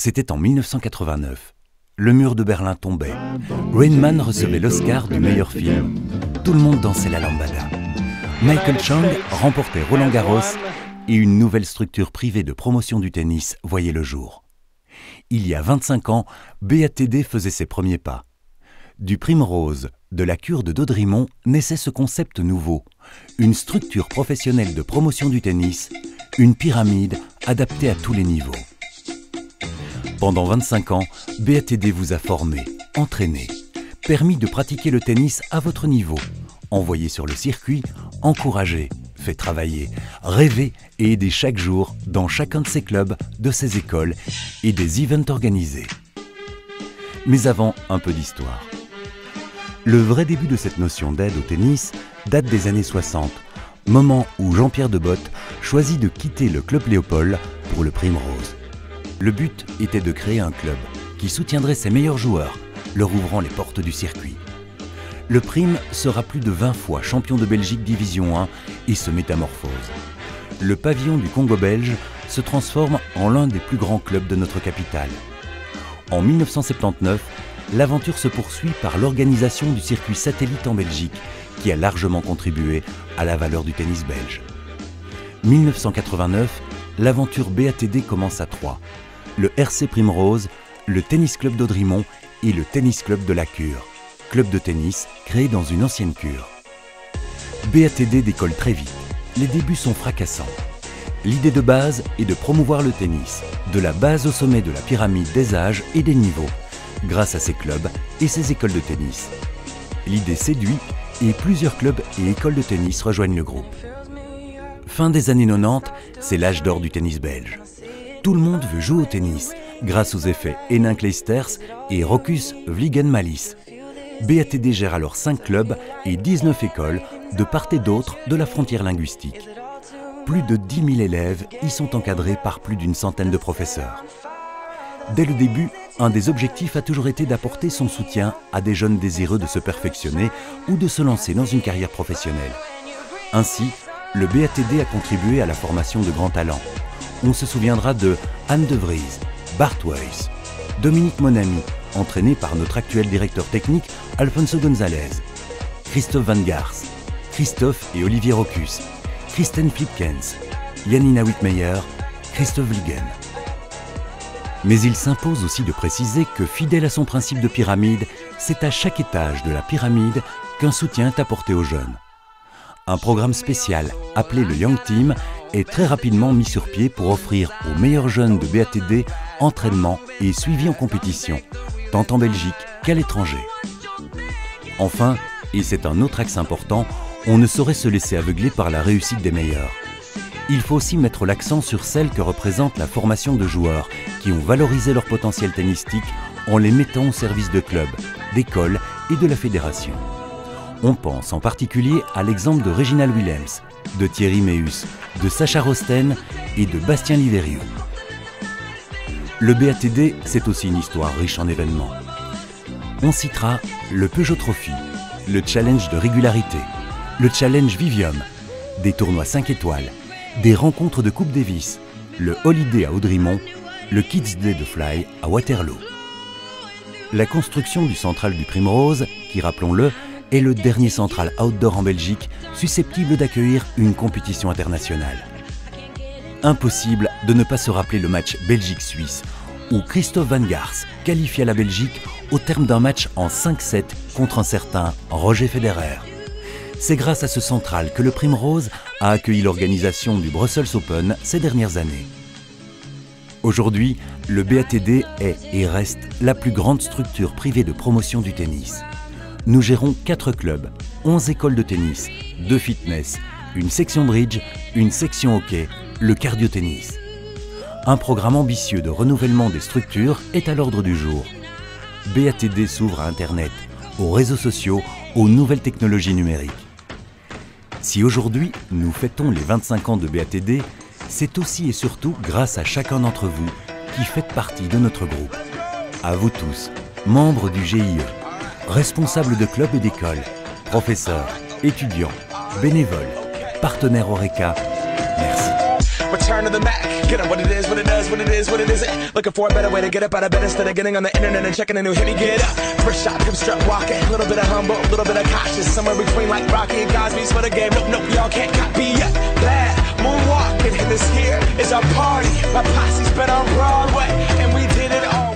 C'était en 1989. Le mur de Berlin tombait. Rain Man recevait l'Oscar du meilleur film. Tout le monde dansait la lambada. Michael Chang remportait Roland-Garros et une nouvelle structure privée de promotion du tennis voyait le jour. Il y a 25 ans, BATD faisait ses premiers pas. Du Primrose, de la cure de Daudremont, naissait ce concept nouveau, une structure professionnelle de promotion du tennis, une pyramide adaptée à tous les niveaux. Pendant 25 ans, BATD vous a formé, entraîné, permis de pratiquer le tennis à votre niveau, envoyé sur le circuit, encouragé, fait travailler, rêver et aider chaque jour dans chacun de ses clubs, de ses écoles et des events organisés. Mais avant, un peu d'histoire. Le vrai début de cette notion d'aide au tennis date des années 60, moment où Jean-Pierre Debotte choisit de quitter le club Léopold pour le Primrose. Le but était de créer un club qui soutiendrait ses meilleurs joueurs, leur ouvrant les portes du circuit. Le Prim sera plus de 20 fois champion de Belgique Division 1 et se métamorphose. Le pavillon du Congo belge se transforme en l'un des plus grands clubs de notre capitale. En 1979, l'aventure se poursuit par l'organisation du circuit satellite en Belgique, qui a largement contribué à la valeur du tennis belge. 1989, l'aventure BATD commence à 3. Le RC Primrose, le Tennis Club Daudremont et le Tennis Club de la Cure, club de tennis créé dans une ancienne cure. BATD décolle très vite. Les débuts sont fracassants. L'idée de base est de promouvoir le tennis, de la base au sommet de la pyramide des âges et des niveaux, grâce à ses clubs et ses écoles de tennis. L'idée séduit et plusieurs clubs et écoles de tennis rejoignent le groupe. Fin des années 90, c'est l'âge d'or du tennis belge. Tout le monde veut jouer au tennis, grâce aux effets Hénin Clijsters et Rocus Vliegen-Malisse. BATD gère alors 5 clubs et 19 écoles de part et d'autre de la frontière linguistique. Plus de 10 000 élèves y sont encadrés par plus d'une centaine de professeurs. Dès le début, un des objectifs a toujours été d'apporter son soutien à des jeunes désireux de se perfectionner ou de se lancer dans une carrière professionnelle. Ainsi, le BATD a contribué à la formation de grands talents. On se souviendra de Anne de Vries, Bart Weiss, Dominique Monami, entraîné par notre actuel directeur technique Alfonso González, Christophe Van Gars, Christophe et Olivier Rocus, Kristen Flipkens, Janina Wittmeyer, Christophe Vliegen. Mais il s'impose aussi de préciser que, fidèle à son principe de pyramide, c'est à chaque étage de la pyramide qu'un soutien est apporté aux jeunes. Un programme spécial, appelé le Young Team, est très rapidement mis sur pied pour offrir aux meilleurs jeunes de BATD entraînement et suivi en compétition, tant en Belgique qu'à l'étranger. Enfin, et c'est un autre axe important, on ne saurait se laisser aveugler par la réussite des meilleurs. Il faut aussi mettre l'accent sur celle que représente la formation de joueurs qui ont valorisé leur potentiel tennistique en les mettant au service de clubs, d'écoles et de la fédération. On pense en particulier à l'exemple de Reginald Willems, de Thierry Meus, de Sacha Rosten et de Bastien Liverieux. Le BATD, c'est aussi une histoire riche en événements. On citera le Peugeot Trophy, le Challenge de régularité, le Challenge Vivium, des tournois 5 étoiles, des rencontres de Coupe Davis, le Holiday à Audremont, le Kids Day de Fly à Waterloo. La construction du central du Primrose, qui, rappelons-le, est le dernier central outdoor en Belgique susceptible d'accueillir une compétition internationale. Impossible de ne pas se rappeler le match Belgique-Suisse, où Christophe Van Gars qualifia la Belgique au terme d'un match en 5-7 contre un certain Roger Federer. C'est grâce à ce central que le Primrose a accueilli l'organisation du Brussels Open ces dernières années. Aujourd'hui, le BATD est et reste la plus grande structure privée de promotion du tennis. Nous gérons 4 clubs, 11 écoles de tennis, 2 fitness, une section bridge, une section hockey, le cardio-tennis. Un programme ambitieux de renouvellement des structures est à l'ordre du jour. BATD s'ouvre à Internet, aux réseaux sociaux, aux nouvelles technologies numériques. Si aujourd'hui, nous fêtons les 25 ans de BATD, c'est aussi et surtout grâce à chacun d'entre vous qui faites partie de notre groupe. À vous tous, membres du GIE, responsables de clubs et d'écoles, professeurs, étudiants, bénévoles, partenaires Horeca, merci. Return to the Mac. Get up what it is, what it does, what it is, what it isn't. Looking for a better way to get up out of bed instead of getting on the internet and checking a new hit. Me get up. First shot, come strut walking. A little bit of humble, a little bit of cautious. Somewhere between like Rocky and Cosby's for the game. Nope, nope, y'all can't copy yet. Glad moonwalking. And this here is our party. My posse's been on Broadway. And we did it all.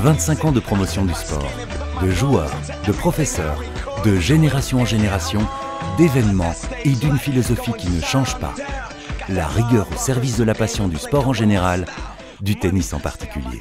25 ans de promotion du sport, de joueurs, de professeurs, de génération en génération, d'événements et d'une philosophie qui ne change pas. La rigueur au service de la passion du sport en général, du tennis en particulier.